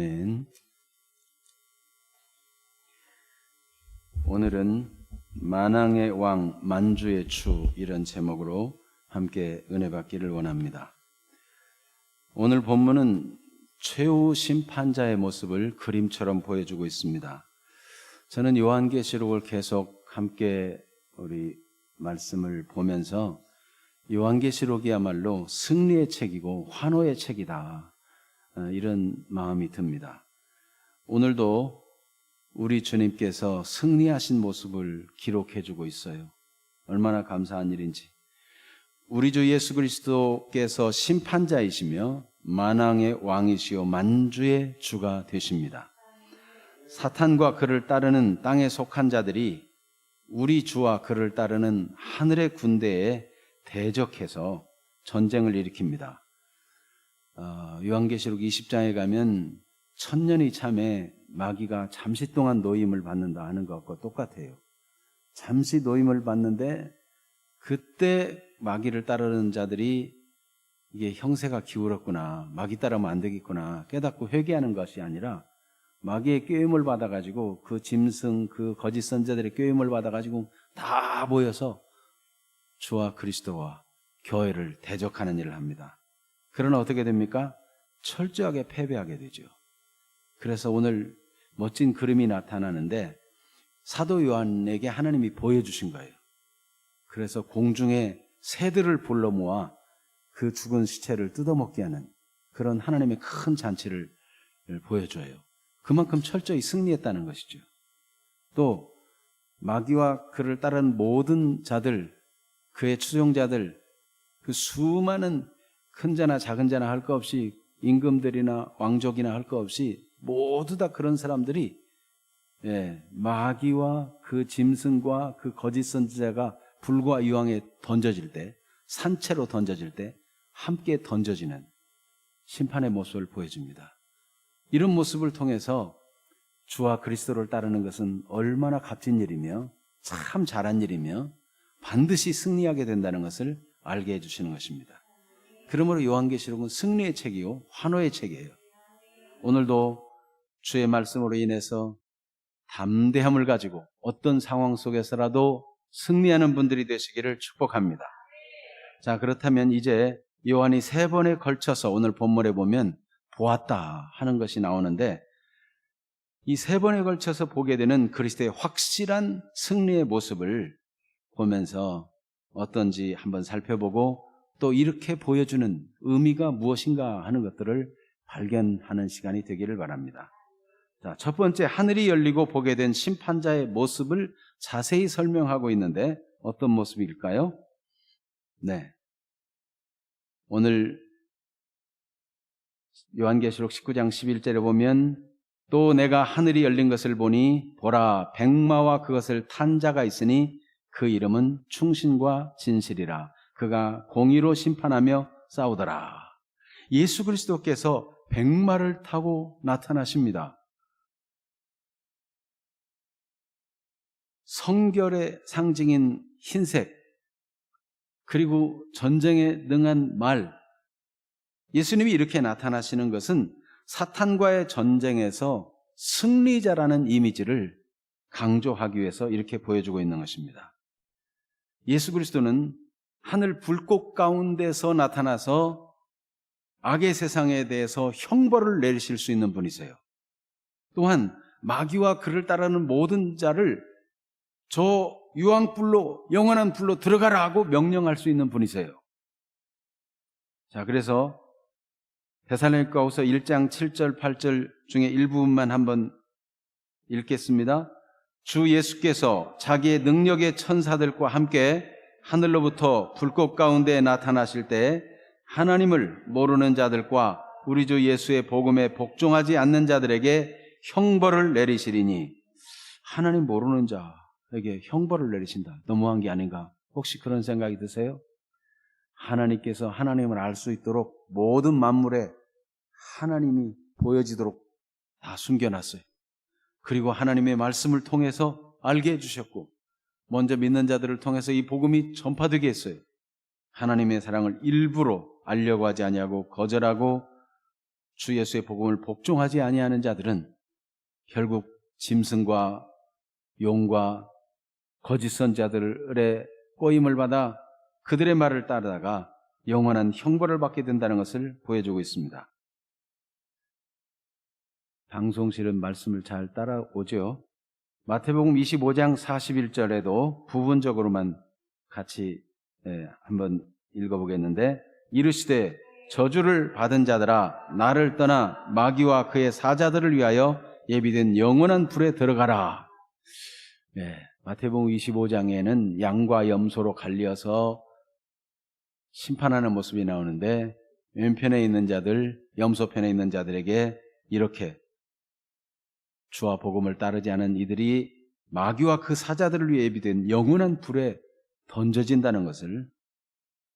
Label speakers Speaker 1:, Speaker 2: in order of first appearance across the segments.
Speaker 1: 아멘. 오늘은 만왕의 왕 만주의 추, 이런 제목으로 함께 은혜 받기를 원합니다. 오늘 본문은 최후 심판자의 모습을 그림처럼 보여주고 있습니다. 저는 요한계시록을 계속 함께 우리 말씀을 보면서 요한계시록이야말로 승리의 책이고 환호의 책이다, 이런 마음이 듭니다. 오늘도 우리 주님께서 승리하신 모습을 기록해주고 있어요. 얼마나 감사한 일인지. 우리 주 예수 그리스도께서 심판자이시며 만왕의 왕이시요 만주의 주가 되십니다. 사탄과 그를 따르는 땅에 속한 자들이 우리 주와 그를 따르는 하늘의 군대에 대적해서 전쟁을 일으킵니다. 요한계시록 20장에 가면 1000년이 참에 마귀가 잠시 동안 노임을 받는다 하는 것과 똑같아요. 잠시 노임을 받는데 그때 마귀를 따르는 자들이 이게 형세가 기울었구나, 마귀 따르면 안 되겠구나 깨닫고 회개하는 것이 아니라 마귀의 꾀임을 받아가지고 그 짐승, 그 거짓 선자들의 꾀임을 받아가지고 다 모여서 주와 그리스도와 교회를 대적하는 일을 합니다. 그러나 어떻게 됩니까? 철저하게 패배하게 되죠. 그래서 오늘 멋진 그림이 나타나는데 사도 요한에게 하나님이 보여주신 거예요. 그래서 공중에 새들을 불러 모아 그 죽은 시체를 뜯어먹게 하는 그런 하나님의 큰 잔치를 보여줘요. 그만큼 철저히 승리했다는 것이죠. 또 마귀와 그를 따른 모든 자들, 그의 추종자들, 그 수많은 큰 자나 작은 자나 할 것 없이 임금들이나 왕족이나 할 것 없이 모두 다 그런 사람들이 마귀와 그 짐승과 그 거짓 선지자가 불과 이왕에 던져질 때, 산채로 던져질 때 함께 던져지는 심판의 모습을 보여줍니다. 이런 모습을 통해서 주와 그리스도를 따르는 것은 얼마나 값진 일이며 참 잘한 일이며 반드시 승리하게 된다는 것을 알게 해주시는 것입니다. 그러므로 요한계시록은 승리의 책이요 환호의 책이에요. 오늘도 주의 말씀으로 인해서 담대함을 가지고 어떤 상황 속에서라도 승리하는 분들이 되시기를 축복합니다. 자, 그렇다면 이제 요한이 3번에 걸쳐서 오늘 본문에 보면 보았다 하는 것이 나오는데, 이 3번에 걸쳐서 보게 되는 그리스도의 확실한 승리의 모습을 보면서 어떤지 한번 살펴보고 또 이렇게 보여주는 의미가 무엇인가 하는 것들을 발견하는 시간이 되기를 바랍니다. 자, 첫 번째, 하늘이 열리고 보게 된 심판자의 모습을 자세히 설명하고 있는데 어떤 모습일까요? 네, 오늘 요한계시록 19장 11절에 보면 또 내가 하늘이 열린 것을 보니 보라 백마와 그것을 탄 자가 있으니 그 이름은 충신과 진실이라. 그가 공의로 심판하며 싸우더라. 예수 그리스도께서 백마를 타고 나타나십니다. 성결의 상징인 흰색, 그리고 전쟁에 능한 말, 예수님이 이렇게 나타나시는 것은 사탄과의 전쟁에서 승리자라는 이미지를 강조하기 위해서 이렇게 보여주고 있는 것입니다. 예수 그리스도는 하늘 불꽃 가운데서 나타나서 악의 세상에 대해서 형벌을 내리실 수 있는 분이세요. 또한 마귀와 그를 따르는 모든 자를 저 유황불로, 영원한 불로 들어가라 하고 명령할 수 있는 분이세요. 자, 그래서 데살로니가후서 1장 7절 8절 중에 일부분만 한번 읽겠습니다. 주 예수께서 자기의 능력의 천사들과 함께 하늘로부터 불꽃 가운데 나타나실 때 하나님을 모르는 자들과 우리 주 예수의 복음에 복종하지 않는 자들에게 형벌을 내리시리니, 하나님 모르는 자에게 형벌을 내리신다. 너무한 게 아닌가? 혹시 그런 생각이 드세요? 하나님께서 하나님을 알 수 있도록 모든 만물에 하나님이 보여지도록 다 숨겨놨어요. 그리고 하나님의 말씀을 통해서 알게 해주셨고, 먼저 믿는 자들을 통해서 이 복음이 전파되게 했어요. 하나님의 사랑을 일부러 알려고 하지 아니하고 거절하고 주 예수의 복음을 복종하지 아니하는 자들은 결국 짐승과 용과 거짓 선자들의 꼬임을 받아 그들의 말을 따르다가 영원한 형벌을 받게 된다는 것을 보여주고 있습니다. 방송실은 말씀을 잘 따라오죠. 마태복음 25장 41절에도 부분적으로만 같이 한번 읽어보겠는데, 이르시되 저주를 받은 자들아 나를 떠나 마귀와 그의 사자들을 위하여 예비된 영원한 불에 들어가라. 마태복음 25장에는 양과 염소로 갈려서 심판하는 모습이 나오는데, 왼편에 있는 자들, 염소편에 있는 자들에게 이렇게 주와 복음을 따르지 않은 이들이 마귀와 그 사자들을 위해 예비된 영원한 불에 던져진다는 것을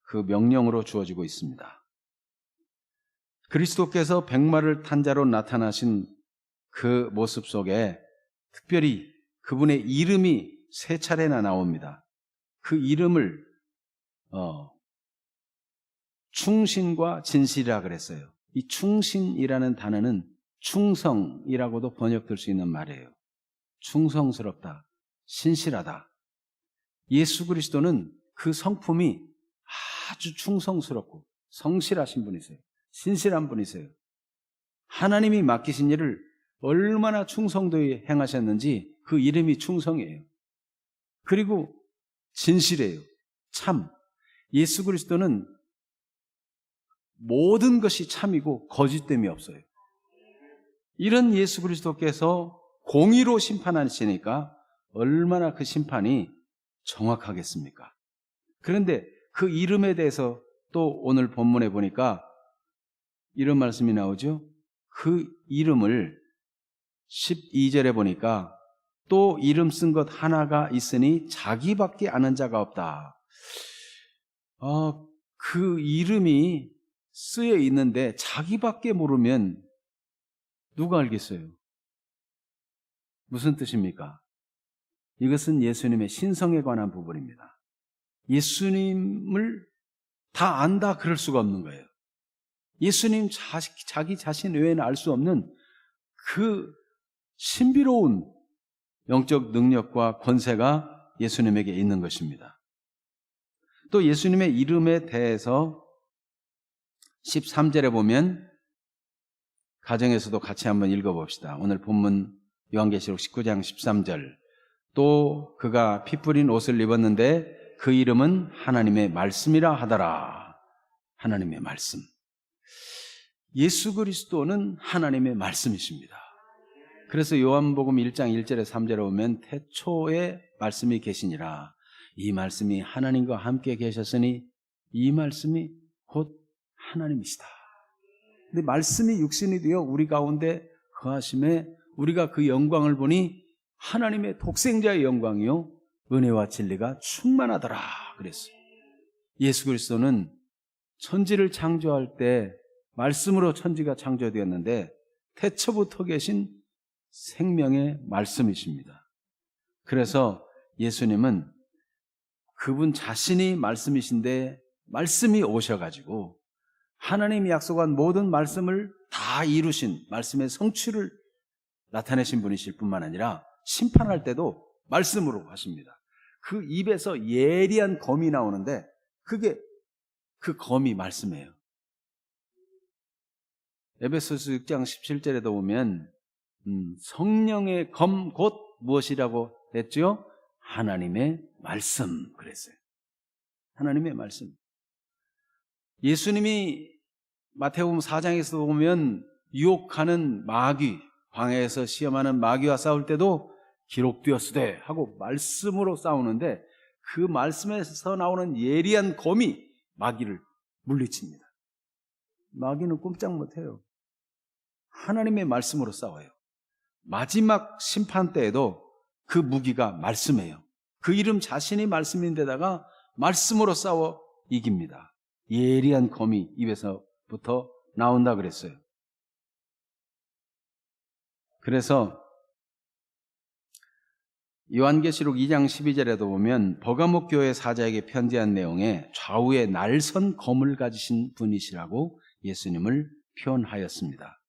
Speaker 1: 그 명령으로 주어지고 있습니다. 그리스도께서 백마를 탄 자로 나타나신 그 모습 속에 특별히 그분의 이름이 세 차례나 나옵니다. 그 이름을 충신과 진실이라 그랬어요. 이 충신이라는 단어는 충성이라고도 번역될 수 있는 말이에요. 충성스럽다, 신실하다. 예수 그리스도는 그 성품이 아주 충성스럽고 성실하신 분이세요. 신실한 분이세요. 하나님이 맡기신 일을 얼마나 충성도에 행하셨는지 그 이름이 충성이에요. 그리고 진실해요. 참. 예수 그리스도는 모든 것이 참이고 거짓됨이 없어요. 이런 예수 그리스도께서 공의로 심판하시니까 얼마나 그 심판이 정확하겠습니까? 그런데 그 이름에 대해서 또 오늘 본문에 보니까 이런 말씀이 나오죠. 그 이름을 12절에 보니까 또 이름 쓴 것 하나가 있으니 자기밖에 아는 자가 없다. 그 이름이 쓰여 있는데 자기밖에 모르면 누가 알겠어요? 무슨 뜻입니까? 이것은 예수님의 신성에 관한 부분입니다. 예수님을 다 안다 그럴 수가 없는 거예요. 예수님 자기 자신 외에는 알 수 없는 그 신비로운 영적 능력과 권세가 예수님에게 있는 것입니다. 또 예수님의 이름에 대해서 13절에 보면 가정에서도 같이 한번 읽어봅시다. 오늘 본문 요한계시록 19장 13절. 또 그가 피 뿌린 옷을 입었는데 그 이름은 하나님의 말씀이라 하더라. 하나님의 말씀. 예수 그리스도는 하나님의 말씀이십니다. 그래서 요한복음 1장 1절에 3절에 보면 태초에 말씀이 계시니라. 이 말씀이 하나님과 함께 계셨으니 이 말씀이 곧 하나님이시다. 근데 말씀이 육신이 되어 우리 가운데 거하심에 우리가 그 영광을 보니 하나님의 독생자의 영광이요 은혜와 진리가 충만하더라 그랬어요. 예수 그리스도는 천지를 창조할 때 말씀으로 천지가 창조되었는데 태초부터 계신 생명의 말씀이십니다. 그래서 예수님은 그분 자신이 말씀이신데 말씀이 오셔가지고 하나님이 약속한 모든 말씀을 다 이루신 말씀의 성취를 나타내신 분이실 뿐만 아니라 심판할 때도 말씀으로 하십니다. 그 입에서 예리한 검이 나오는데 그게 그 검이 말씀이에요. 에베소서 6장 17절에도 보면 성령의 검 곧 무엇이라고 했죠? 하나님의 말씀 그랬어요. 하나님의 말씀. 예수님이 마태복음 4장에서 보면 유혹하는 마귀, 광야에서 시험하는 마귀와 싸울 때도 기록되었으되 하고 말씀으로 싸우는데 그 말씀에서 나오는 예리한 검이 마귀를 물리칩니다. 마귀는 꼼짝 못해요. 하나님의 말씀으로 싸워요. 마지막 심판 때에도 그 무기가 말씀이에요. 그 이름 자신이 말씀인데다가 말씀으로 싸워 이깁니다. 예리한 검이 입에서부터 나온다 그랬어요. 그래서 요한계시록 2장 12절에도 보면 버가목 교회 사자에게 편지한 내용에 좌우에 날선 검을 가지신 분이시라고 예수님을 표현하였습니다.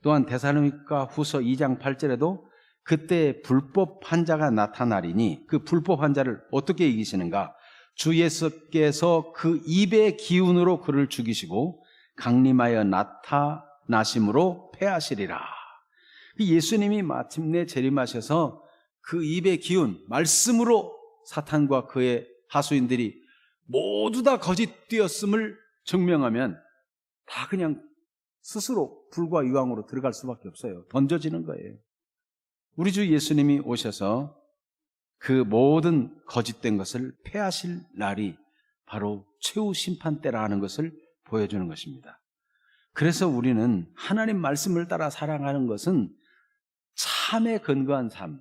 Speaker 1: 또한 데살로니가 후서 2장 8절에도 그때 불법 환자가 나타나리니 그 불법 환자를 어떻게 이기시는가? 주 예수께서 그 입의 기운으로 그를 죽이시고 강림하여 나타나심으로 패하시리라. 예수님이 마침내 재림하셔서 그 입의 기운, 말씀으로 사탄과 그의 하수인들이 모두 다 거짓되었음을 증명하면 다 그냥 스스로 불과 유황으로 들어갈 수밖에 없어요. 던져지는 거예요. 우리 주 예수님이 오셔서 그 모든 거짓된 것을 패하실 날이 바로 최후 심판 때라 하는 것을 보여주는 것입니다. 그래서 우리는 하나님 말씀을 따라 살아가는 것은 참에 근거한 삶,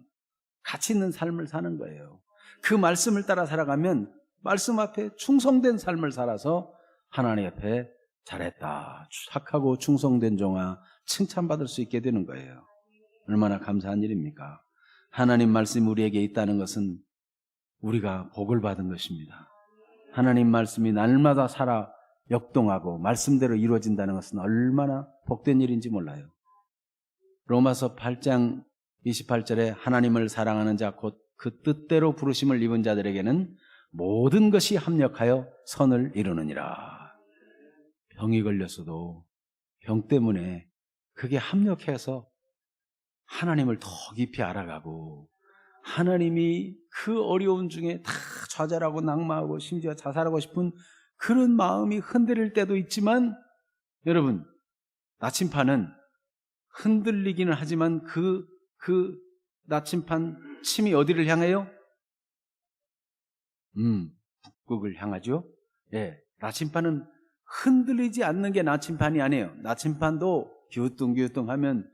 Speaker 1: 가치 있는 삶을 사는 거예요. 그 말씀을 따라 살아가면 말씀 앞에 충성된 삶을 살아서 하나님 앞에 잘했다, 착하고 충성된 종아 칭찬받을 수 있게 되는 거예요. 얼마나 감사한 일입니까? 하나님 말씀이 우리에게 있다는 것은 우리가 복을 받은 것입니다. 하나님 말씀이 날마다 살아 역동하고 말씀대로 이루어진다는 것은 얼마나 복된 일인지 몰라요. 로마서 8장 28절에 하나님을 사랑하는 자 곧 그 뜻대로 부르심을 입은 자들에게는 모든 것이 합력하여 선을 이루느니라. 병이 걸렸어도 병 때문에 그게 합력해서 하나님을 더 깊이 알아가고 하나님이 그 어려운 중에 다 좌절하고 낙마하고 심지어 자살하고 싶은 그런 마음이 흔들릴 때도 있지만, 여러분, 나침판은 흔들리기는 하지만 그 나침판 침이 어디를 향해요? 북극을 향하죠. 예, 나침판은 흔들리지 않는 게 나침판이 아니에요. 나침판도 기우뚱기우뚱하면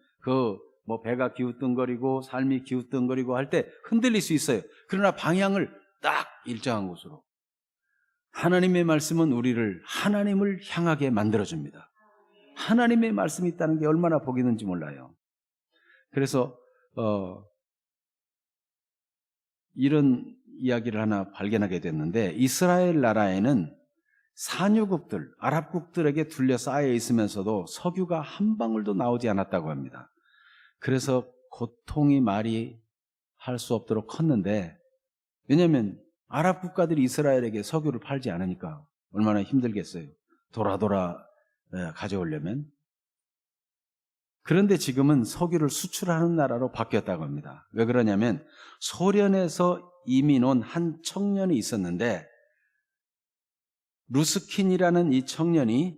Speaker 1: 배가 기우뚱거리고 삶이 기우뚱거리고 할 때 흔들릴 수 있어요. 그러나 방향을 딱 일정한 곳으로. 하나님의 말씀은 우리를 하나님을 향하게 만들어줍니다. 하나님의 말씀이 있다는 게 얼마나 복이 있는지 몰라요. 그래서 이런 이야기를 하나 발견하게 됐는데, 이스라엘 나라에는 산유국들, 아랍국들에게 둘러싸여 있으면서도 석유가 한 방울도 나오지 않았다고 합니다. 그래서 고통이 말이 할 수 없도록 컸는데, 왜냐하면 아랍 국가들이 이스라엘에게 석유를 팔지 않으니까 얼마나 힘들겠어요. 돌아 가져오려면. 그런데 지금은 석유를 수출하는 나라로 바뀌었다고 합니다. 왜 그러냐면 소련에서 이민 온 한 청년이 있었는데, 루스킨이라는 이 청년이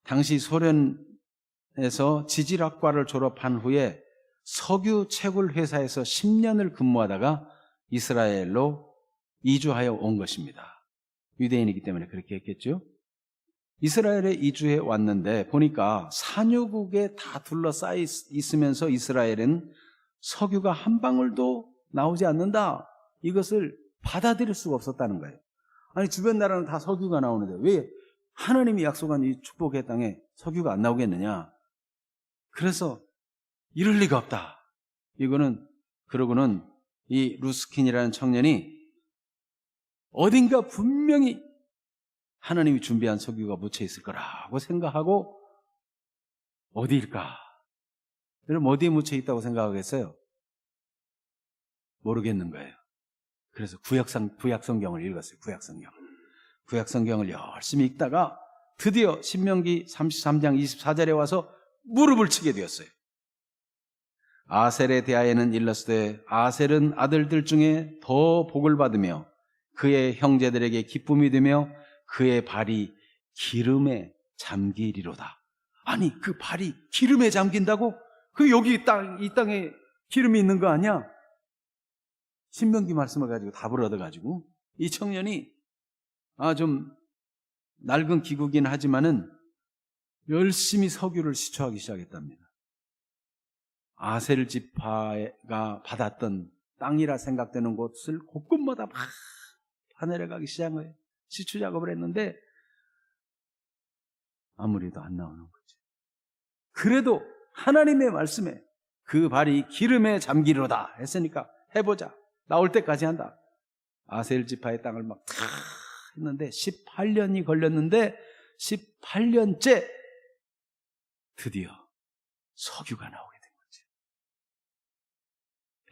Speaker 1: 당시 소련에서 지질학과를 졸업한 후에 석유 채굴 회사에서 10년을 근무하다가 이스라엘로 이주하여 온 것입니다. 유대인이기 때문에 그렇게 했겠죠. 이스라엘에 이주해 왔는데 보니까 산유국에 다 둘러싸여 있으면서 이스라엘은 석유가 한 방울도 나오지 않는다, 이것을 받아들일 수가 없었다는 거예요. 아니, 주변 나라는 다 석유가 나오는데 왜 하나님이 약속한 이 축복의 땅에 석유가 안 나오겠느냐. 그래서 이럴 리가 없다. 그러고는 이 루스킨이라는 청년이 어딘가 분명히 하나님이 준비한 석유가 묻혀 있을 거라고 생각하고, 어디일까? 여러분, 어디에 묻혀 있다고 생각하겠어요? 모르겠는 거예요. 그래서 구약성경을 읽었어요. 구약성경을 열심히 읽다가 드디어 신명기 33장 24절에 와서 무릎을 치게 되었어요. 아셀에 대하여는 일렀으되 아셀은 아들들 중에 더 복을 받으며 그의 형제들에게 기쁨이 되며 그의 발이 기름에 잠기리로다. 아니, 그 발이 기름에 잠긴다고? 여기 이 땅에 기름이 있는 거 아니야? 신명기 말씀을 가지고 답을 얻어가지고 이 청년이 좀 낡은 기구긴 하지만은 열심히 석유를 시초하기 시작했답니다. 아셀 지파가 받았던 땅이라 생각되는 곳을 곳곳마다 막 파내려가기 시작한 거예요. 시추 작업을 했는데 아무리도 안 나오는 거지. 그래도 하나님의 말씀에 그 발이 기름에 잠기로다 했으니까 해보자. 나올 때까지 한다. 아셀 지파의 땅을 막 다 했는데 18년이 걸렸는데 18년째 드디어 석유가 나오게 된 거죠.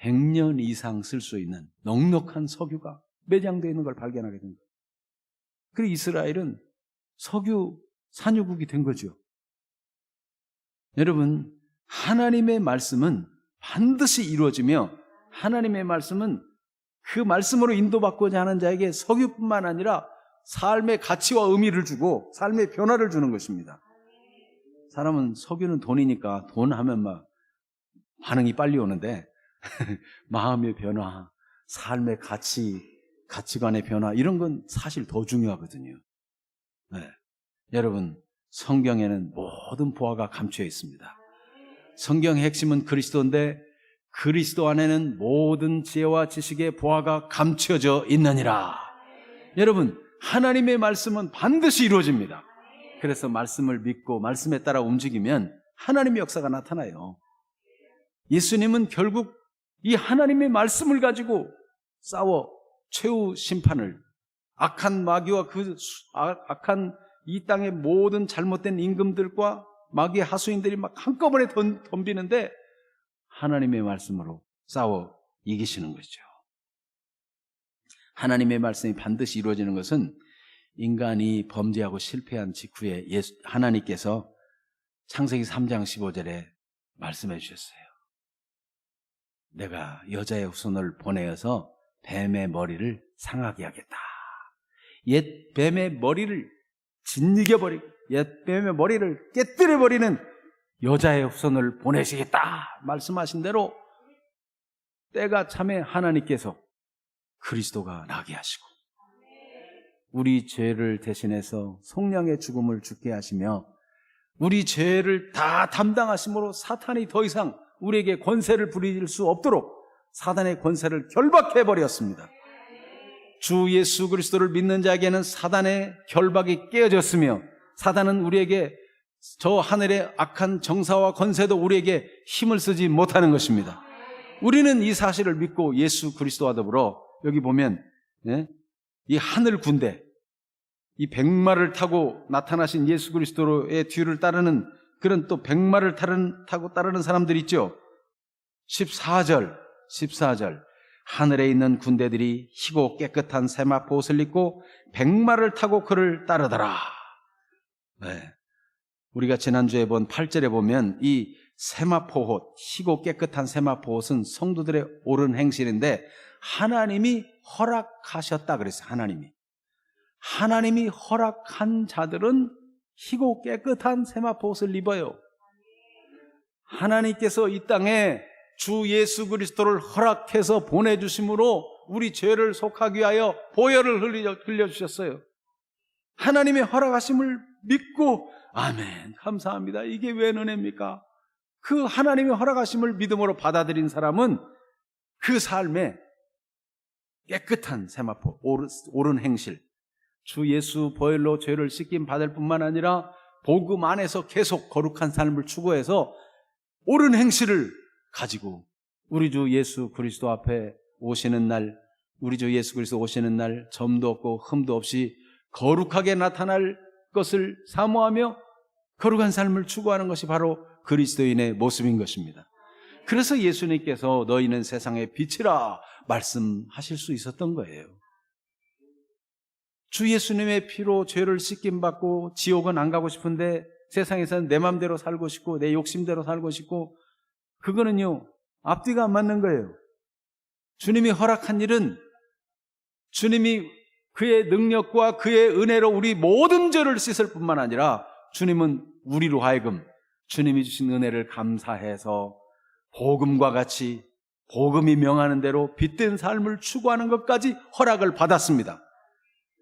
Speaker 1: 100년 이상 쓸 수 있는 넉넉한 석유가 매장되어 있는 걸 발견하게 된 거예요. 그리고 이스라엘은 석유 산유국이 된 거죠. 여러분, 하나님의 말씀은 반드시 이루어지며 하나님의 말씀은 그 말씀으로 인도받고자 하는 자에게 석유뿐만 아니라 삶의 가치와 의미를 주고 삶의 변화를 주는 것입니다. 사람은 석유는 돈이니까 돈 하면 막 반응이 빨리 오는데 마음의 변화, 삶의 가치관의 변화 이런 건 사실 더 중요하거든요. 네. 여러분, 성경에는 모든 보화가 감춰 있습니다. 성경의 핵심은 그리스도인데 그리스도 안에는 모든 지혜와 지식의 보화가 감춰져 있느니라. 여러분, 하나님의 말씀은 반드시 이루어집니다. 그래서 말씀을 믿고 말씀에 따라 움직이면 하나님의 역사가 나타나요. 예수님은 결국 이 하나님의 말씀을 가지고 싸워 최후 심판을, 악한 마귀와 그 악한 이 땅의 모든 잘못된 임금들과 마귀의 하수인들이 막 한꺼번에 덤비는데 하나님의 말씀으로 싸워 이기시는 것이죠. 하나님의 말씀이 반드시 이루어지는 것은 인간이 범죄하고 실패한 직후에 하나님께서 창세기 3장 15절에 말씀해 주셨어요. 내가 여자의 후손을 보내어서 뱀의 머리를 상하게 하겠다. 옛 뱀의 머리를 짓이겨버리고 옛 뱀의 머리를 깨뜨려버리는 여자의 후손을 보내시겠다 말씀하신 대로 때가 참에 하나님께서 그리스도가 나게 하시고 우리 죄를 대신해서 속량의 죽음을 죽게 하시며 우리 죄를 다 담당하심으로 사탄이 더 이상 우리에게 권세를 부릴 수 없도록 사단의 권세를 결박해버렸습니다. 주 예수 그리스도를 믿는 자에게는 사단의 결박이 깨어졌으며 사단은 우리에게 저 하늘의 악한 정사와 권세도 우리에게 힘을 쓰지 못하는 것입니다. 우리는 이 사실을 믿고 예수 그리스도와 더불어 여기 보면 이 하늘 군대, 이 백마를 타고 나타나신 예수 그리스도의 뒤를 따르는 그런 또 백마를 타고 따르는 사람들이 있죠. 14절 하늘에 있는 군대들이 희고 깨끗한 세마포 옷을 입고 백마를 타고 그를 따르더라. 네. 우리가 지난주에 본 8절에 보면 이 세마포 옷, 희고 깨끗한 세마포 옷은 성도들의 옳은 행실인데 하나님이 허락하셨다 그랬어요. 하나님이 허락한 자들은 희고 깨끗한 세마포 옷을 입어요. 하나님께서 이 땅에 주 예수 그리스도를 허락해서 보내주심으로 우리 죄를 속하기 위하여 보혈을 흘려주셨어요. 하나님의 허락하심을 믿고 아멘 감사합니다. 이게 왜 은혜입니까? 그 하나님의 허락하심을 믿음으로 받아들인 사람은 그 삶에 깨끗한 세마포, 옳은 행실, 주 예수 보혈로 죄를 씻김 받을 뿐만 아니라 복음 안에서 계속 거룩한 삶을 추구해서 옳은 행실을 가지고 우리 주 예수 그리스도 앞에 오시는 날, 우리 주 예수 그리스도 오시는 날 점도 없고 흠도 없이 거룩하게 나타날 것을 사모하며 거룩한 삶을 추구하는 것이 바로 그리스도인의 모습인 것입니다. 그래서 예수님께서 너희는 세상의 빛이라 말씀하실 수 있었던 거예요. 주 예수님의 피로 죄를 씻김받고 지옥은 안 가고 싶은데 세상에서는 내 맘대로 살고 싶고 내 욕심대로 살고 싶고 그거는요 앞뒤가 안 맞는 거예요. 주님이 허락한 일은 주님이 그의 능력과 그의 은혜로 우리 모든 죄를 씻을 뿐만 아니라 주님은 우리로 하여금 주님이 주신 은혜를 감사해서 복음과 같이 복음이 명하는 대로 빛된 삶을 추구하는 것까지 허락을 받았습니다.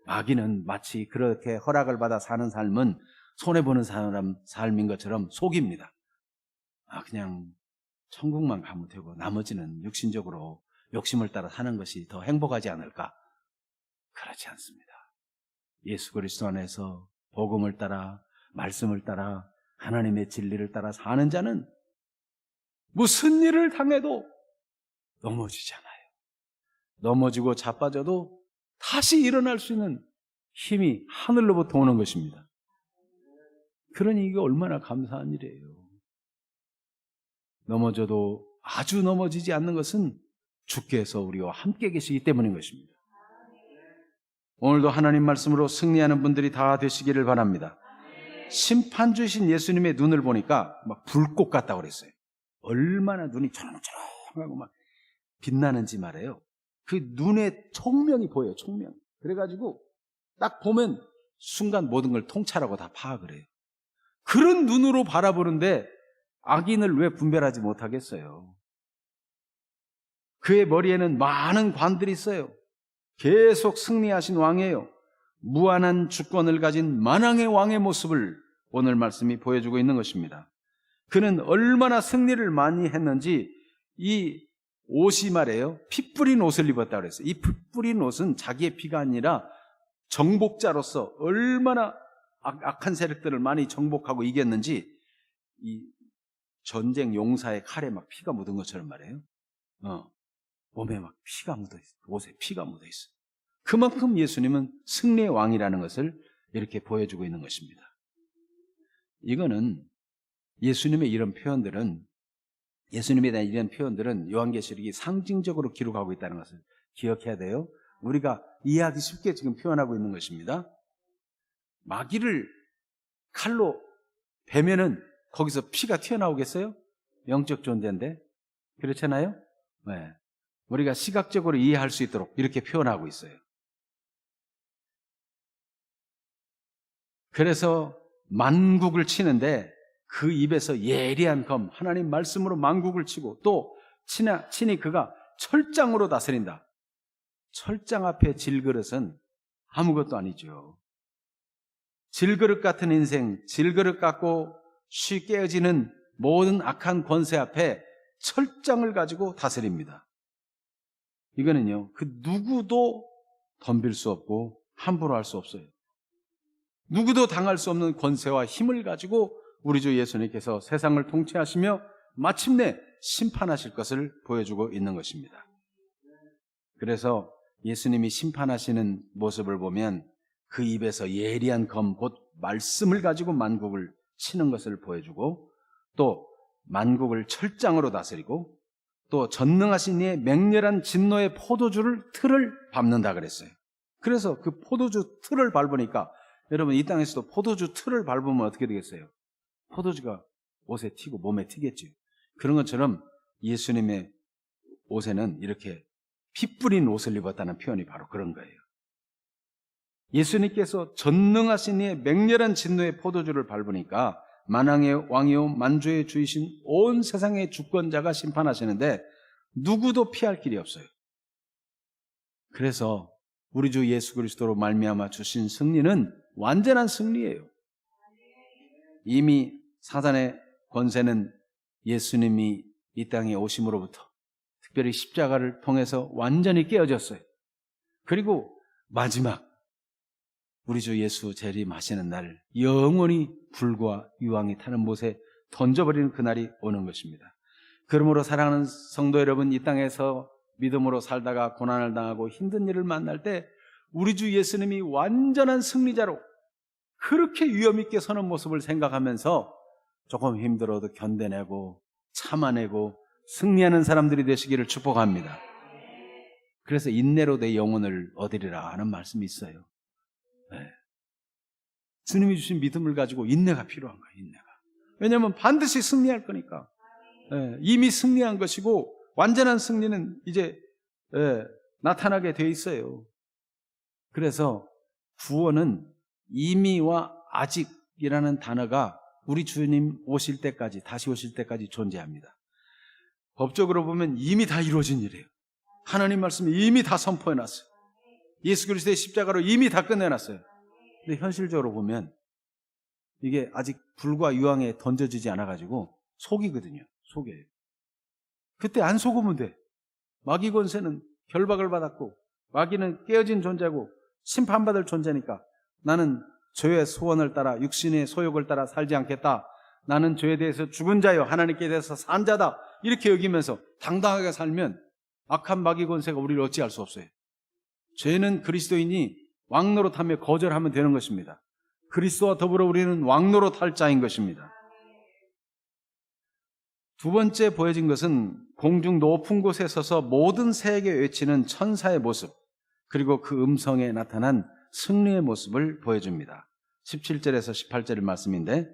Speaker 1: 마귀는 마치 그렇게 허락을 받아 사는 삶은 손해보는 사람 삶인 것처럼 속입니다. 그냥 천국만 가면 되고 나머지는 육신적으로 욕심을 따라 사는 것이 더 행복하지 않을까? 그렇지 않습니다. 예수 그리스도 안에서 복음을 따라 말씀을 따라 하나님의 진리를 따라 사는 자는 무슨 일을 당해도 넘어지지 않아요. 넘어지고 자빠져도 다시 일어날 수 있는 힘이 하늘로부터 오는 것입니다. 그러니 이게 얼마나 감사한 일이에요. 넘어져도 아주 넘어지지 않는 것은 주께서 우리와 함께 계시기 때문인 것입니다. 오늘도 하나님 말씀으로 승리하는 분들이 다 되시기를 바랍니다. 심판주이신 예수님의 눈을 보니까 막 불꽃 같다고 그랬어요. 얼마나 눈이 초롱초롱하고 막 빛나는지 말이에요. 그 눈에 총명이 보여요. 총명. 그래가지고 딱 보면 순간 모든 걸 통찰하고 다 파악을 해요. 그런 눈으로 바라보는데 악인을 왜 분별하지 못하겠어요? 그의 머리에는 많은 관들이 있어요. 계속 승리하신 왕이에요. 무한한 주권을 가진 만왕의 왕의 모습을 오늘 말씀이 보여주고 있는 것입니다. 그는 얼마나 승리를 많이 했는지 이 옷이 말이에요. 피 뿌린 옷을 입었다고 그랬어요. 이 피 뿌린 옷은 자기의 피가 아니라 정복자로서 얼마나 악한 세력들을 많이 정복하고 이겼는지 이 전쟁 용사의 칼에 막 피가 묻은 것처럼 말이에요. 몸에 막 피가 묻어 있어요. 옷에 피가 묻어 있어요. 그만큼 예수님은 승리의 왕이라는 것을 이렇게 보여주고 있는 것입니다. 이거는 예수님의 이런 표현들은 예수님에 대한 이런 표현들은 요한계시록이 상징적으로 기록하고 있다는 것을 기억해야 돼요. 우리가 이해하기 쉽게 지금 표현하고 있는 것입니다. 마귀를 칼로 베면은 거기서 피가 튀어나오겠어요? 영적 존재인데. 그렇잖아요? 네. 우리가 시각적으로 이해할 수 있도록 이렇게 표현하고 있어요. 그래서 만국을 치는데 그 입에서 예리한 검, 하나님 말씀으로 만국을 치고 또 친히 그가 철장으로 다스린다. 철장 앞에 질그릇은 아무것도 아니죠. 질그릇 같은 인생, 질그릇 같고 쉽게 깨어지는 모든 악한 권세 앞에 철장을 가지고 다스립니다. 이거는요, 그 누구도 덤빌 수 없고 함부로 할 수 없어요. 누구도 당할 수 없는 권세와 힘을 가지고 우리 주 예수님께서 세상을 통치하시며 마침내 심판하실 것을 보여주고 있는 것입니다. 그래서 예수님이 심판하시는 모습을 보면 그 입에서 예리한 검, 곧 말씀을 가지고 만국을 치는 것을 보여주고 또 만국을 철장으로 다스리고 또 전능하신 이의 맹렬한 진노의 포도주를 틀을 밟는다 그랬어요. 그래서 그 포도주 틀을 밟으니까 여러분 이 땅에서도 포도주 틀을 밟으면 어떻게 되겠어요? 포도주가 옷에 튀고 몸에 튀겠죠. 그런 것처럼 예수님의 옷에는 이렇게 피 뿌린 옷을 입었다는 표현이 바로 그런 거예요. 예수님께서 전능하신 이의 맹렬한 진노의 포도주를 밟으니까 만왕의 왕이요 만주의 주이신 온 세상의 주권자가 심판하시는데 누구도 피할 길이 없어요. 그래서 우리 주 예수 그리스도로 말미암아 주신 승리는 완전한 승리예요. 이미 사단의 권세는 예수님이 이 땅에 오심으로부터 특별히 십자가를 통해서 완전히 깨어졌어요. 그리고 마지막 우리 주 예수 재림하시는 날 영원히 불과 유황이 타는 못에 던져버리는 그날이 오는 것입니다. 그러므로 사랑하는 성도 여러분, 이 땅에서 믿음으로 살다가 고난을 당하고 힘든 일을 만날 때 우리 주 예수님이 완전한 승리자로 그렇게 위험 있게 서는 모습을 생각하면서 조금 힘들어도 견뎌내고 참아내고 승리하는 사람들이 되시기를 축복합니다. 그래서 인내로 내 영혼을 얻으리라 하는 말씀이 있어요. 네. 주님이 주신 믿음을 가지고 인내가 필요한 거예요. 인내가. 왜냐하면 반드시 승리할 거니까. 네. 이미 승리한 것이고 완전한 승리는 이제 나타나게 돼 있어요. 그래서 구원은 이미와 아직이라는 단어가 우리 주님 오실 때까지, 다시 오실 때까지 존재합니다. 법적으로 보면 이미 다 이루어진 일이에요. 하나님 말씀이 이미 다 선포해놨어요. 예수 그리스도의 십자가로 이미 다 끝내놨어요. 근데 현실적으로 보면 이게 아직 불과 유황에 던져지지 않아가지고 속이거든요. 속여요. 그때 안 속으면 돼. 마귀 권세는 결박을 받았고 마귀는 깨어진 존재고 심판받을 존재니까 나는 죄의 소원을 따라 육신의 소욕을 따라 살지 않겠다. 나는 죄에 대해서 죽은 자요 하나님께 대해서 산 자다. 이렇게 여기면서 당당하게 살면 악한 마귀 권세가 우리를 어찌할 수 없어요. 죄는 그리스도인이 왕노릇하며 거절하면 되는 것입니다. 그리스도와 더불어 우리는 왕노릇할 자인 것입니다. 두 번째 보여진 것은 공중 높은 곳에 서서 모든 새에게 외치는 천사의 모습, 그리고 그 음성에 나타난 승리의 모습을 보여줍니다. 17절에서 18절의 말씀인데,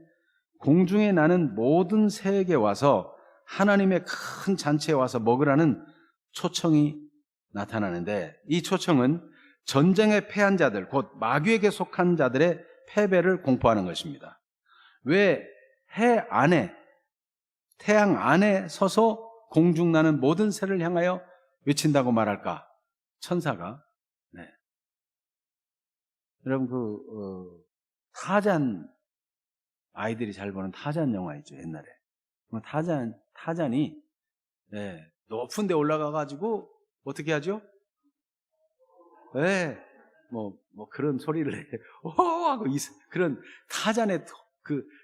Speaker 1: 공중에 나는 모든 새에게 와서 하나님의 큰 잔치에 와서 먹으라는 초청이 나타나는데, 이 초청은 전쟁에 패한 자들, 곧 마귀에게 속한 자들의 패배를 공포하는 것입니다. 왜 태양 안에 서서 공중 나는 모든 새를 향하여 외친다고 말할까? 천사가. 네. 여러분 타잔, 아이들이 잘 보는 타잔 영화 있죠, 옛날에. 타잔이 높은 데 올라가가지고 어떻게 하죠? 뭐 그런 소리를 해. 오! 하고 그런 타잔의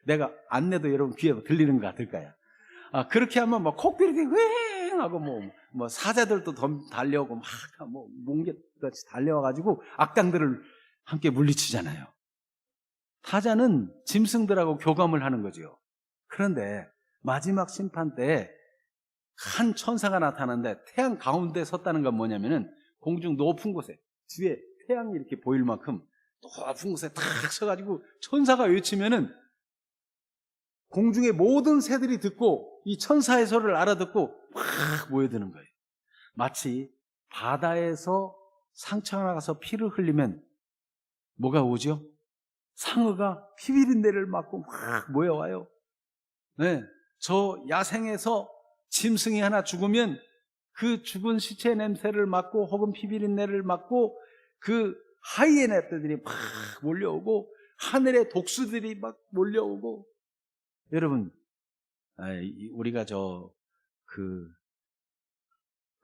Speaker 1: 내가 안내도 여러분 귀에 들리는 거 같을까요? 그렇게 하면 막 코끼리들이 휑! 하고 뭐 사자들도 달려오고 막 몽개같이 달려와가지고 악당들을 함께 물리치잖아요. 타잔은 짐승들하고 교감을 하는 거죠. 그런데 마지막 심판 때 한 천사가 나타나는데 태양 가운데 섰다는 건 뭐냐면은 공중 높은 곳에 뒤에 태양이 이렇게 보일 만큼 높은 곳에 탁 서가지고 천사가 외치면은 공중의 모든 새들이 듣고 이 천사의 소리를 알아듣고 막 모여드는 거예요. 마치 바다에서 상처가 나가서 피를 흘리면 뭐가 오죠? 상어가 피비린내를 맡고 막 모여와요. 네, 저 야생에서 짐승이 하나 죽으면 그 죽은 시체 냄새를 맡고 혹은 피비린내를 맡고 그 하이에나들이 막 몰려오고 하늘의 독수들이 막 몰려오고. 여러분, 우리가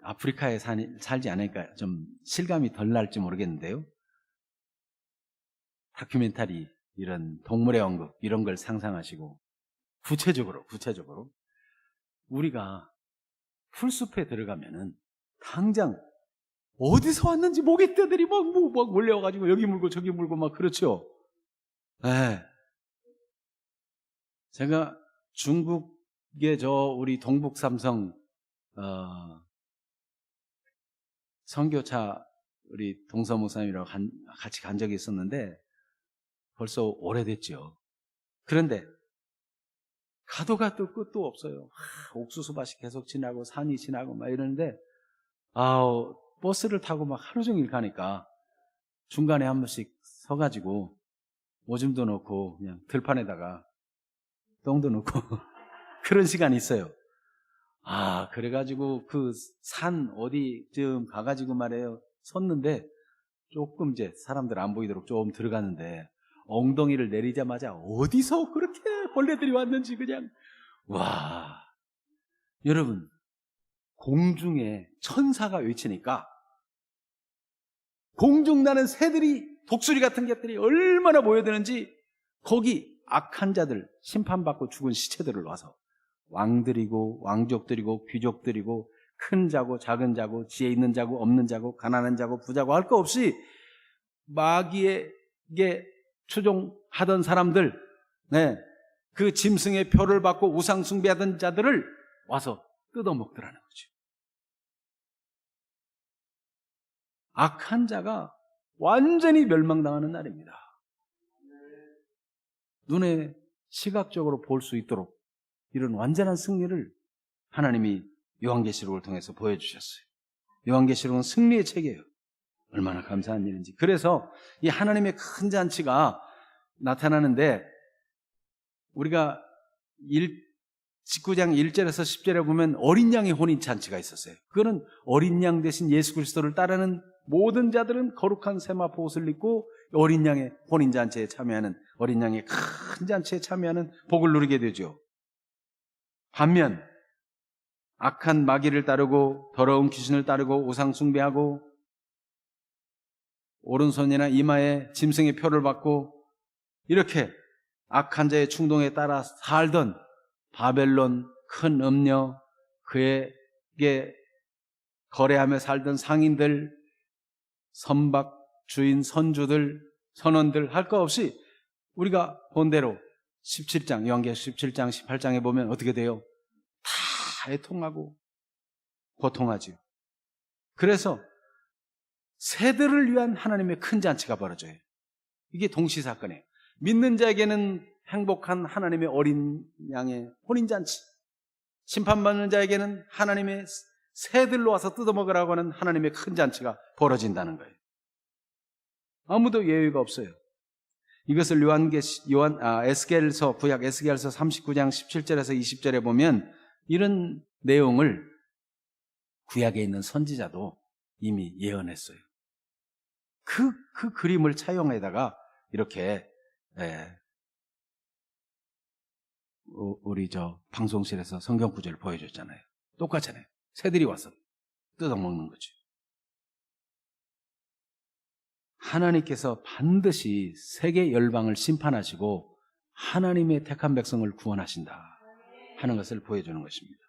Speaker 1: 아프리카에 살지 않으니까 좀 실감이 덜 날지 모르겠는데요. 다큐멘터리, 이런 동물의 왕국, 이런 걸 상상하시고, 구체적으로, 우리가 풀숲에 들어가면은, 당장, 어디서 왔는지 모깃떼들이 막 몰려와가지고, 여기 물고 저기 물고 막 그렇죠. 제가 중국의 우리 동북 삼성 선교차 우리 동서 목사님이랑 같이 간 적이 있었는데 벌써 오래됐죠. 그런데 가도 끝도 없어요. 옥수수밭이 계속 지나고 산이 지나고 막 이러는데 버스를 타고 막 하루 종일 가니까 중간에 한 번씩 서가지고 오줌도 넣고 그냥 들판에다가 똥도 넣고 그런 시간이 있어요. 그래가지고 그 산 어디쯤 가가지고 말이에요. 섰는데 조금 이제 사람들 안 보이도록 좀 들어갔는데 엉덩이를 내리자마자 어디서 그렇게 벌레들이 왔는지 그냥 여러분, 공중에 천사가 외치니까 공중 나는 새들이 독수리 같은 것들이 얼마나 모여드는지 거기 악한 자들, 심판받고 죽은 시체들을 와서 왕들이고 왕족들이고 귀족들이고 큰 자고 작은 자고 지혜 있는 자고 없는 자고 가난한 자고 부자고 할 거 없이 마귀에게 추종하던 사람들, 그 짐승의 표를 받고 우상 숭배하던 자들을 와서 뜯어먹더라는 거죠. 악한 자가 완전히 멸망당하는 날입니다. 눈에 시각적으로 볼 수 있도록 이런 완전한 승리를 하나님이 요한계시록을 통해서 보여주셨어요. 요한계시록은 승리의 책이에요. 얼마나 감사한 일인지. 그래서 이 하나님의 큰 잔치가 나타나는데 우리가 19장 1절에서 10절에 보면 어린 양의 혼인 잔치가 있었어요. 그거는 어린 양 대신 예수 그리스도를 따르는 모든 자들은 거룩한 세마포 옷을 입고 어린 양의 혼인 잔치에 참여하는, 어린 양의 큰 잔치에 참여하는 복을 누리게 되죠. 반면 악한 마귀를 따르고 더러운 귀신을 따르고 우상 숭배하고 오른손이나 이마에 짐승의 표를 받고 이렇게 악한 자의 충동에 따라 살던 바벨론 큰 음녀, 그에게 거래하며 살던 상인들, 선박 주인 선주들, 선원들 할 거 없이 우리가 본 대로 17장, 요한계시록 17장, 18장에 보면 어떻게 돼요? 다 애통하고 고통하지요. 그래서 세대를 위한 하나님의 큰 잔치가 벌어져요. 이게 동시사건이에요. 믿는 자에게는 행복한 하나님의 어린 양의 혼인잔치, 심판받는 자에게는 하나님의 새들로 와서 뜯어먹으라고 하는 하나님의 큰 잔치가 벌어진다는 거예요. 아무도 예외가 없어요. 이것을 에스겔서, 구약 에스겔서 39장 17절에서 20절에 보면 이런 내용을 구약에 있는 선지자도 이미 예언했어요. 그 그림을 차용해다가 이렇게 우리 방송실에서 성경 구절을 보여줬잖아요. 똑같잖아요. 새들이 와서 뜯어먹는 거죠. 하나님께서 반드시 세계 열방을 심판하시고 하나님의 택한 백성을 구원하신다 하는 것을 보여주는 것입니다.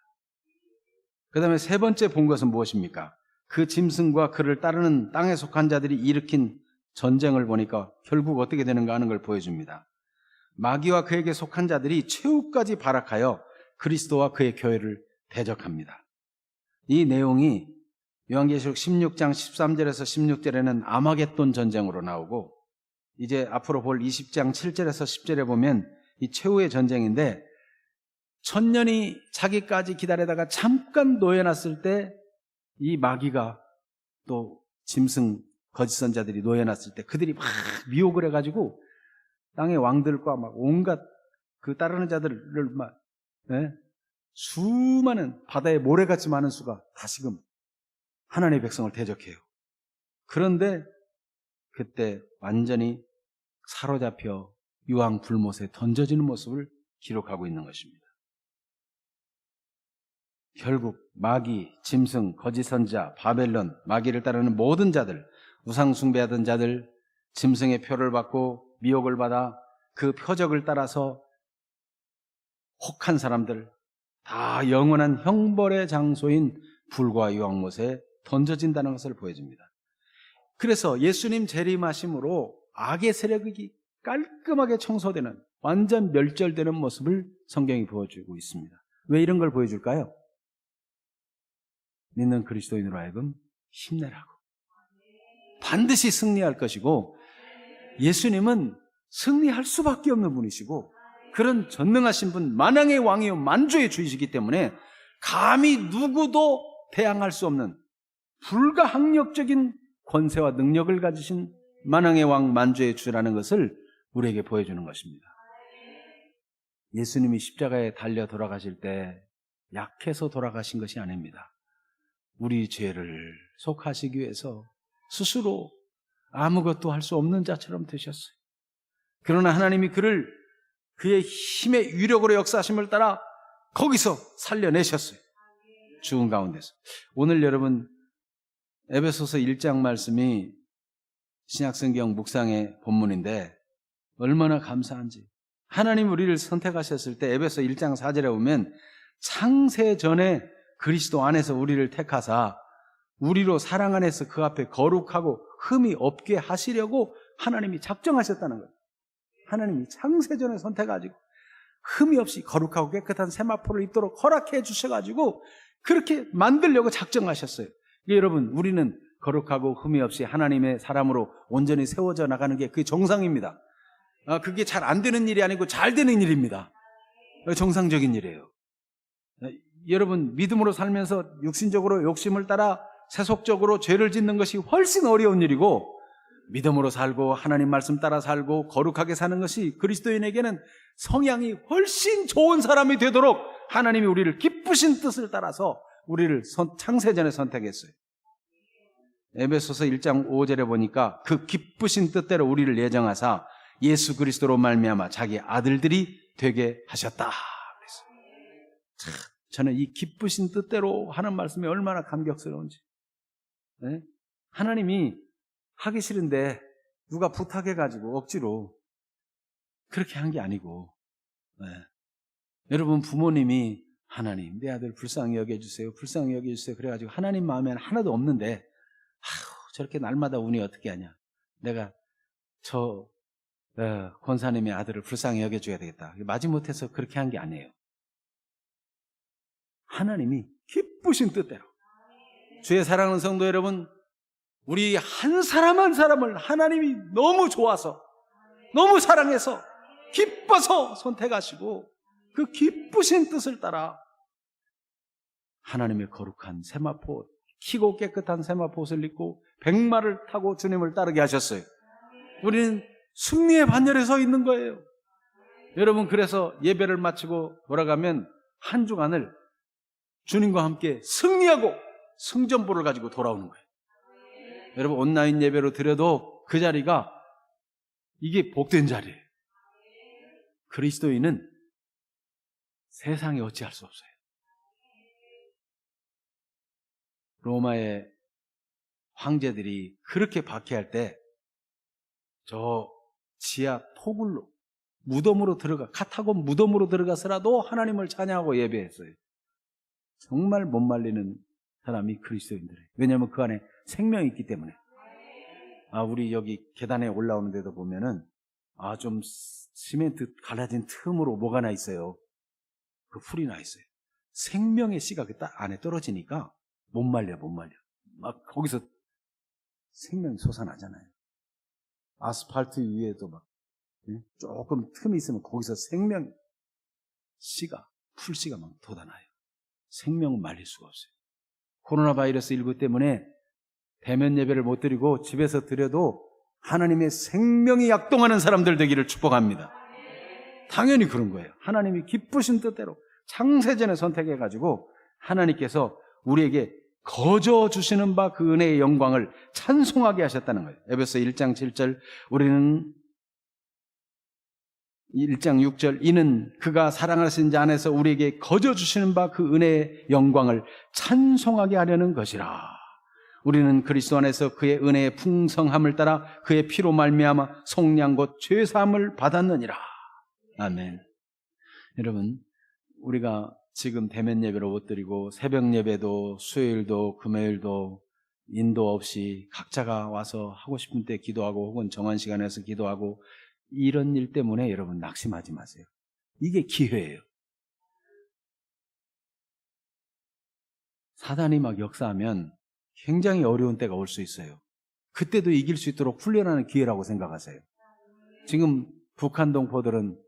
Speaker 1: 그 다음에 세 번째 본 것은 무엇입니까? 그 짐승과 그를 따르는 땅에 속한 자들이 일으킨 전쟁을 보니까 결국 어떻게 되는가 하는 걸 보여줍니다. 마귀와 그에게 속한 자들이 최후까지 발악하여 그리스도와 그의 교회를 대적합니다. 이 내용이 요한계시록 16장 13절에서 16절에는 아마겟돈 전쟁으로 나오고, 이제 앞으로 볼 20장 7절에서 10절에 보면 이 최후의 전쟁인데, 천년이 자기까지 기다리다가 잠깐 놓여놨을 때 이 마귀가 또 짐승 거짓 선자들이 놓여놨을 때 그들이 막 미혹을 해가지고 땅의 왕들과 막 온갖 그 따르는 자들을 막 수많은 바다에 모래같이 많은 수가 다시금 하나님의 백성을 대적해요. 그런데 그때 완전히 사로잡혀 유황 불못에 던져지는 모습을 기록하고 있는 것입니다. 결국 마귀, 짐승, 거짓 선자, 바벨론, 마귀를 따르는 모든 자들, 우상 숭배하던 자들, 짐승의 표를 받고 미혹을 받아 그 표적을 따라서 혹한 사람들, 다 영원한 형벌의 장소인 불과 유황못에 던져진다는 것을 보여줍니다. 그래서 예수님 재림하심으로 악의 세력이 깔끔하게 청소되는, 완전 멸절되는 모습을 성경이 보여주고 있습니다. 왜 이런 걸 보여줄까요? 믿는 그리스도인으로 하여금 힘내라고. 반드시 승리할 것이고, 예수님은 승리할 수밖에 없는 분이시고, 그런 전능하신 분, 만왕의 왕이요 만주의 주이시기 때문에 감히 누구도 대항할 수 없는 불가항력적인 권세와 능력을 가지신 만왕의 왕 만주의 주라는 것을 우리에게 보여주는 것입니다. 예수님이 십자가에 달려 돌아가실 때 약해서 돌아가신 것이 아닙니다. 우리 죄를 속하시기 위해서 스스로 아무것도 할 수 없는 자처럼 되셨어요. 그러나 하나님이 그를 그의 힘의 위력으로 역사하심을 따라 거기서 살려내셨어요. 죽은 가운데서. 오늘 여러분 에베소서 1장 말씀이 신약성경 묵상의 본문인데 얼마나 감사한지. 하나님 우리를 선택하셨을 때 에베소 1장 4절에 보면 창세 전에 그리스도 안에서 우리를 택하사 우리로 사랑 안에서 그 앞에 거룩하고 흠이 없게 하시려고 하나님이 작정하셨다는 거예요. 하나님이 창세전에 선택해가지고 흠이 없이 거룩하고 깨끗한 세마포를 입도록 허락해 주셔가지고 그렇게 만들려고 작정하셨어요. 여러분, 우리는 거룩하고 흠이 없이 하나님의 사람으로 온전히 세워져 나가는 게 그게 정상입니다. 그게 잘 안 되는 일이 아니고 잘 되는 일입니다. 정상적인 일이에요. 여러분, 믿음으로 살면서 육신적으로 욕심을 따라 세속적으로 죄를 짓는 것이 훨씬 어려운 일이고, 믿음으로 살고 하나님 말씀 따라 살고 거룩하게 사는 것이 그리스도인에게는 성향이 훨씬 좋은 사람이 되도록 하나님이 우리를 기쁘신 뜻을 따라서 우리를 창세전에 선택했어요. 에베소서 1장 5절에 보니까 그 기쁘신 뜻대로 우리를 예정하사 예수 그리스도로 말미암아 자기 아들들이 되게 하셨다. 참, 저는 이 기쁘신 뜻대로 하는 말씀이 얼마나 감격스러운지. 네? 하나님이 하기 싫은데 누가 부탁해가지고 억지로 그렇게 한 게 아니고, 네. 여러분 부모님이 하나님 내 아들 불쌍히 여겨주세요, 불쌍히 여겨주세요 그래가지고 하나님 마음에는 하나도 없는데 저렇게 날마다 운이 어떻게 하냐, 내가 저 권사님의 아들을 불쌍히 여겨줘야 되겠다. 마지못해서 그렇게 한 게 아니에요. 하나님이 기쁘신 뜻대로. 주의 사랑하는 성도 여러분, 우리 한 사람 한 사람을 하나님이 너무 좋아서, 너무 사랑해서, 기뻐서 선택하시고 그 기쁘신 뜻을 따라 하나님의 거룩한 세마포, 키고 깨끗한 세마포 옷을 입고 백마를 타고 주님을 따르게 하셨어요. 우리는 승리의 반열에 서 있는 거예요. 여러분, 그래서 예배를 마치고 돌아가면 한 주간을 주님과 함께 승리하고 승전보를 가지고 돌아오는 거예요. 여러분, 온라인 예배로 드려도 그 자리가 이게 복된 자리예요. 그리스도인은 세상에 어찌할 수 없어요. 로마의 황제들이 그렇게 박해할 때 저 지하 토굴로, 무덤으로 카타곤 무덤으로 들어가서라도 하나님을 찬양하고 예배했어요. 정말 못 말리는 사람이 그리스도인들이에요. 왜냐하면 그 안에 생명이 있기 때문에. 우리 여기 계단에 올라오는 데도 보면은 좀 시멘트 갈라진 틈으로 뭐가 나 있어요. 그 풀이 나 있어요. 생명의 씨가 그 딱 안에 떨어지니까 못 말려. 막 거기서 생명이 솟아나잖아요. 아스팔트 위에도 막 조금 틈이 있으면 거기서 생명 씨가, 풀씨가 막 돋아나요. 생명은 말릴 수가 없어요. 코로나 바이러스 19 때문에 대면 예배를 못 드리고 집에서 드려도 하나님의 생명이 약동하는 사람들 되기를 축복합니다. 당연히 그런 거예요. 하나님이 기쁘신 뜻대로 창세전에 선택해가지고 하나님께서 우리에게 거저 주시는 바 그 은혜의 영광을 찬송하게 하셨다는 거예요. 에베소 1장 7절, 우리는 1장 6절, 이는 그가 사랑하신 자 안에서 우리에게 거저 주시는 바 그 은혜의 영광을 찬송하게 하려는 것이라. 우리는 그리스도 안에서 그의 은혜의 풍성함을 따라 그의 피로 말미암아 속량 곧 죄사함을 받았느니라. 아멘. 여러분, 우리가 지금 대면 예배로 못 드리고 새벽 예배도 수요일도 금요일도 인도 없이 각자가 와서 하고 싶은 때 기도하고 혹은 정한 시간에서 기도하고 이런 일 때문에 여러분 낙심하지 마세요. 이게 기회예요. 사단이 막 역사하면 굉장히 어려운 때가 올 수 있어요. 그때도 이길 수 있도록 훈련하는 기회라고 생각하세요. 지금 북한 동포들은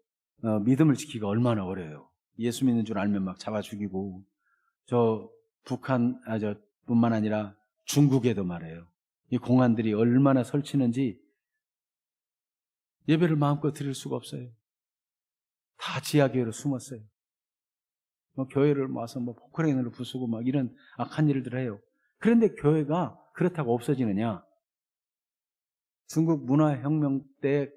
Speaker 1: 믿음을 지키기가 얼마나 어려워요. 예수 믿는 줄 알면 막 잡아 죽이고, 뿐만 아니라 중국에도 말해요. 이 공안들이 얼마나 설치는지 예배를 마음껏 드릴 수가 없어요. 다 지하교회로 숨었어요. 교회를 와서 포크레인으로 부수고 막 이런 악한 일들 해요. 그런데 교회가 그렇다고 없어지느냐? 중국 문화혁명 때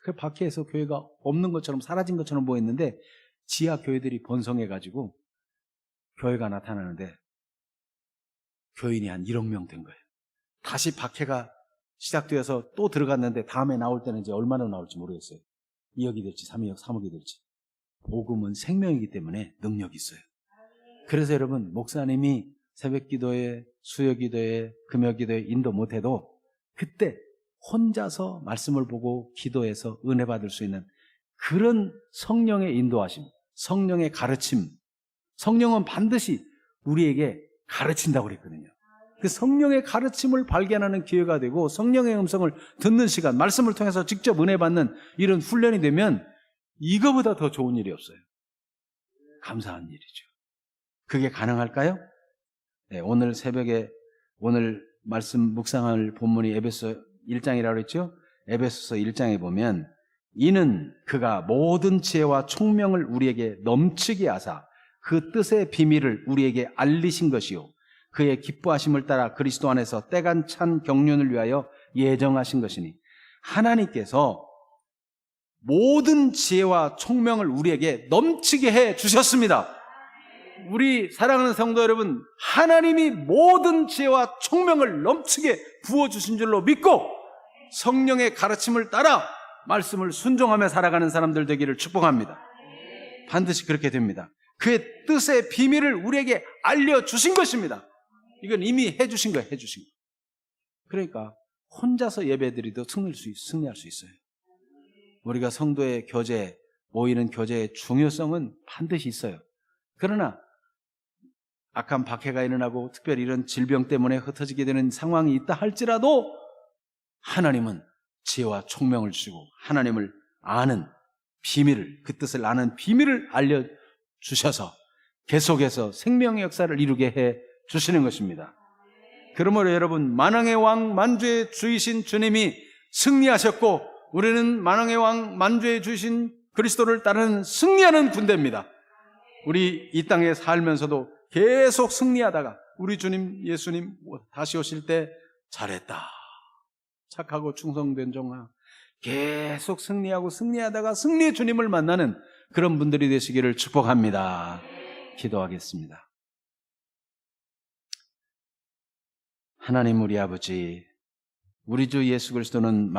Speaker 1: 그 박해에서 교회가 없는 것처럼 사라진 것처럼 보였는데 지하 교회들이 번성해가지고 교회가 나타나는데 교인이 한 1억 명 된 거예요. 다시 박해가 시작되어서 또 들어갔는데 다음에 나올 때는 이제 얼마나 나올지 모르겠어요. 2억이 될지 3억, 3억이 될지. 복음은 생명이기 때문에 능력이 있어요. 그래서 여러분, 목사님이 새벽 기도에, 수요 기도에, 금요 기도에 인도 못해도 그때 혼자서 말씀을 보고 기도해서 은혜 받을 수 있는 그런 성령의 인도하심, 성령의 가르침, 성령은 반드시 우리에게 가르친다고 그랬거든요. 그 성령의 가르침을 발견하는 기회가 되고 성령의 음성을 듣는 시간, 말씀을 통해서 직접 은혜 받는 이런 훈련이 되면 이거보다 더 좋은 일이 없어요. 감사한 일이죠. 그게 가능할까요? 네, 오늘 새벽에 오늘 말씀 묵상할 본문이 에베소 1장이라고 그랬죠? 에베소서 1장에 보면 이는 그가 모든 지혜와 총명을 우리에게 넘치게 하사 그 뜻의 비밀을 우리에게 알리신 것이요 그의 기뻐하심을 따라 그리스도 안에서 때간 찬 경륜을 위하여 예정하신 것이니 하나님께서 모든 지혜와 총명을 우리에게 넘치게 해 주셨습니다. 우리 사랑하는 성도 여러분, 하나님이 모든 지혜와 총명을 넘치게 부어주신 줄로 믿고 성령의 가르침을 따라 말씀을 순종하며 살아가는 사람들 되기를 축복합니다. 반드시 그렇게 됩니다. 그의 뜻의 비밀을 우리에게 알려주신 것입니다. 이건 이미 해주신 거예요. 해주신 거. 그러니까 혼자서 예배드리도 승리할 수 있어요. 우리가 성도의 교제, 모이는 교제의 중요성은 반드시 있어요. 그러나 악한 박해가 일어나고 특별히 이런 질병 때문에 흩어지게 되는 상황이 있다 할지라도 하나님은 지혜와 총명을 주시고 하나님을 아는 비밀을, 그 뜻을 아는 비밀을 알려주셔서 계속해서 생명의 역사를 이루게 해 주시는 것입니다. 그러므로 여러분, 만왕의 왕 만주의 주이신 주님이 승리하셨고 우리는 만왕의 왕 만주의 주이신 그리스도를 따르는 승리하는 군대입니다. 우리 이 땅에 살면서도 계속 승리하다가 우리 주님 예수님 다시 오실 때 잘했다, 착하고 충성된 종아, 계속 승리하고 승리하다가 승리의 주님을 만나는 그런 분들이 되시기를 축복합니다. 기도하겠습니다. 하나님 우리 아버지, 우리 주 예수 그리스도는